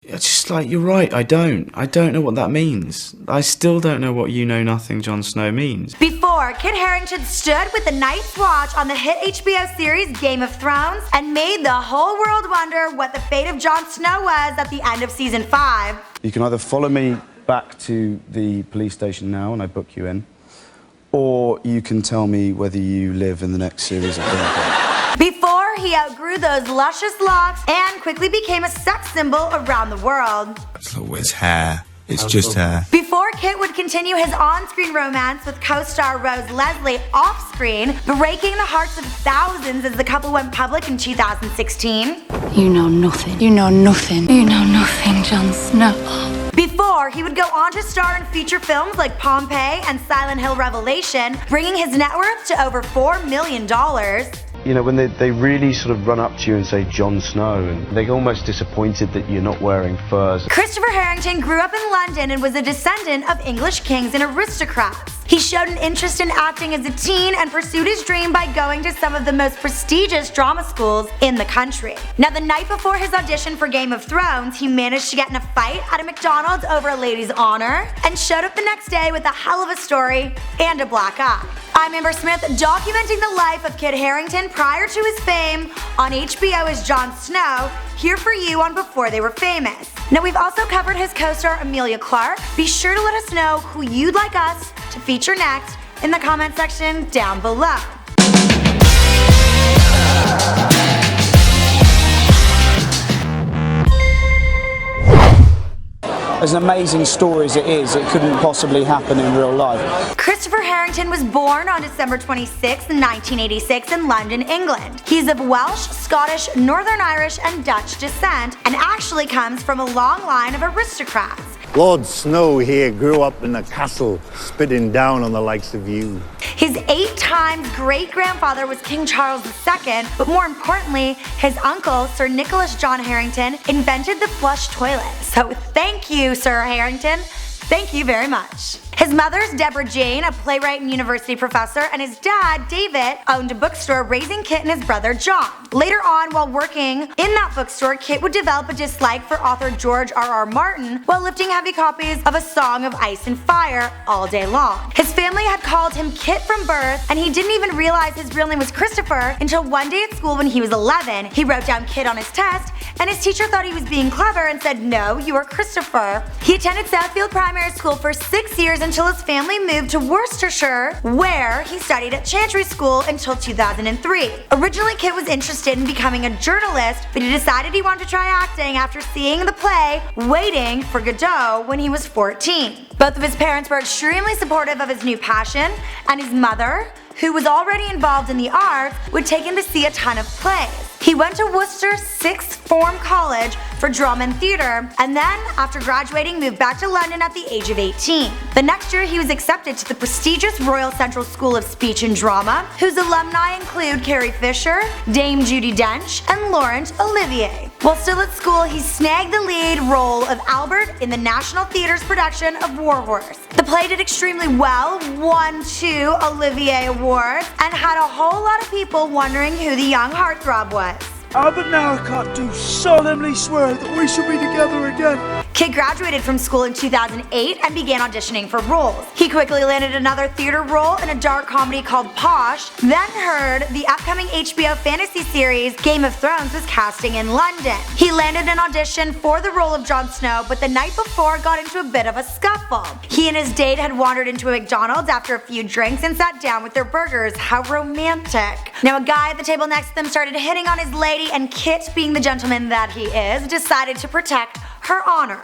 It's just like, you're right, I don't know what that means. I still don't know what you know nothing Jon Snow means. Before, Kit Harington stood with the Night's Watch on the hit HBO series Game of Thrones and made the whole world wonder what the fate of Jon Snow was at the end of season 5. You can either follow me back to the police station now and I book you in, or you can tell me whether you live in the next series of Game. Before, he outgrew those luscious locks and quickly became a sex symbol around the world. It's always hair. It's just hair. Before Kit would continue his on-screen romance with co-star Rose Leslie off-screen, breaking the hearts of thousands as the couple went public in 2016. You know nothing. You know nothing. You know nothing, Jon Snow. Before, he would go on to star in feature films like Pompeii and Silent Hill Revelation, bringing his net worth to over $4 million. You know, when they really sort of run up to you and say Jon Snow, and they're almost disappointed that you're not wearing furs. Christopher Harington grew up in London and was a descendant of English kings and aristocrats. He showed an interest in acting as a teen and pursued his dream by going to some of the most prestigious drama schools in the country. Now, the night before his audition for Game of Thrones, he managed to get in a fight at a McDonald's over a lady's honor and showed up the next day with a hell of a story and a black eye. I'm Amber Smith, documenting the life of Kit Harington prior to his fame on HBO as Jon Snow, here for you on Before They Were Famous. Now, we've also covered his co-star Emilia Clarke. Be sure to let us know who you'd like us to feature next in the comment section down below. As amazing story as it is, it couldn't possibly happen in real life. Christopher Harington was born on December 26, 1986 in London, England. He's of Welsh, Scottish, Northern Irish, and Dutch descent, and actually comes from a long line of aristocrats. Lord Snow here grew up in a castle, spitting down on the likes of you. His 8 times great-grandfather was King Charles II, but more importantly, his uncle, Sir Nicholas John Harington, invented the flush toilet. So thank you, Sir Harington. Thank you very much. His mother's Deborah Jane, a playwright and university professor, and his dad, David, owned a bookstore, raising Kit and his brother John. Later on, while working in that bookstore, Kit would develop a dislike for author George R.R. Martin while lifting heavy copies of A Song of Ice and Fire all day long. His family had called him Kit from birth, and he didn't even realize his real name was Christopher until one day at school when he was 11. He wrote down Kit on his test, and his teacher thought he was being clever and said, "No, you are Christopher." He attended Southfield Primary School for 6 years until his family moved to Worcestershire, where he studied at Chantry School until 2003. Originally, Kit was interested in becoming a journalist, but he decided he wanted to try acting after seeing the play Waiting for Godot when he was 14. Both of his parents were extremely supportive of his new passion, and his mother, who was already involved in the arts, would take him to see a ton of plays. He went to Worcester Sixth Form College for drama and theater, and then, after graduating, moved back to London at the age of 18. The next year, he was accepted to the prestigious Royal Central School of Speech and Drama, whose alumni include Carrie Fisher, Dame Judi Dench, and Laurent Olivier. While still at school, he snagged the lead role of Albert in the National Theatre's production of War Horse. The play did extremely well, won 2 Olivier Awards, and had a whole lot of people wondering who the young heartthrob was. Albert and Alcott do solemnly swear that we shall be together again. Kit graduated from school in 2008 and began auditioning for roles. He quickly landed another theater role in a dark comedy called Posh, then heard the upcoming HBO fantasy series Game of Thrones was casting in London. He landed an audition for the role of Jon Snow, but the night before got into a bit of a scuffle. He and his date had wandered into a McDonald's after a few drinks and sat down with their burgers. How romantic. Now, a guy at the table next to them started hitting on his lady, and Kit, being the gentleman that he is, decided to protect her honor.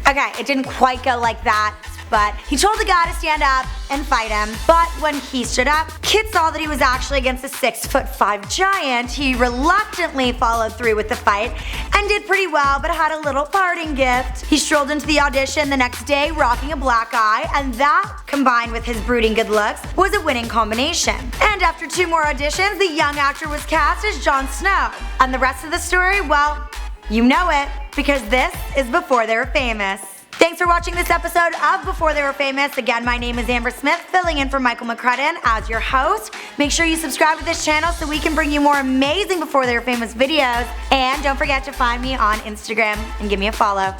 Okay, it didn't quite go like that, but he told the guy to stand up and fight him. But when he stood up, Kit saw that he was actually against a 6'5" giant. He reluctantly followed through with the fight and did pretty well, but had a little parting gift. He strolled into the audition the next day rocking a black eye, and that, combined with his brooding good looks, was a winning combination. And after 2 more auditions, the young actor was cast as Jon Snow. And the rest of the story, well, you know it, because this is Before They Were Famous. Thanks for watching this episode of Before They Were Famous. Again, my name is Amber Smith, filling in for Michael McCrudden as your host. Make sure you subscribe to this channel so we can bring you more amazing Before They Were Famous videos. And don't forget to find me on Instagram and give me a follow.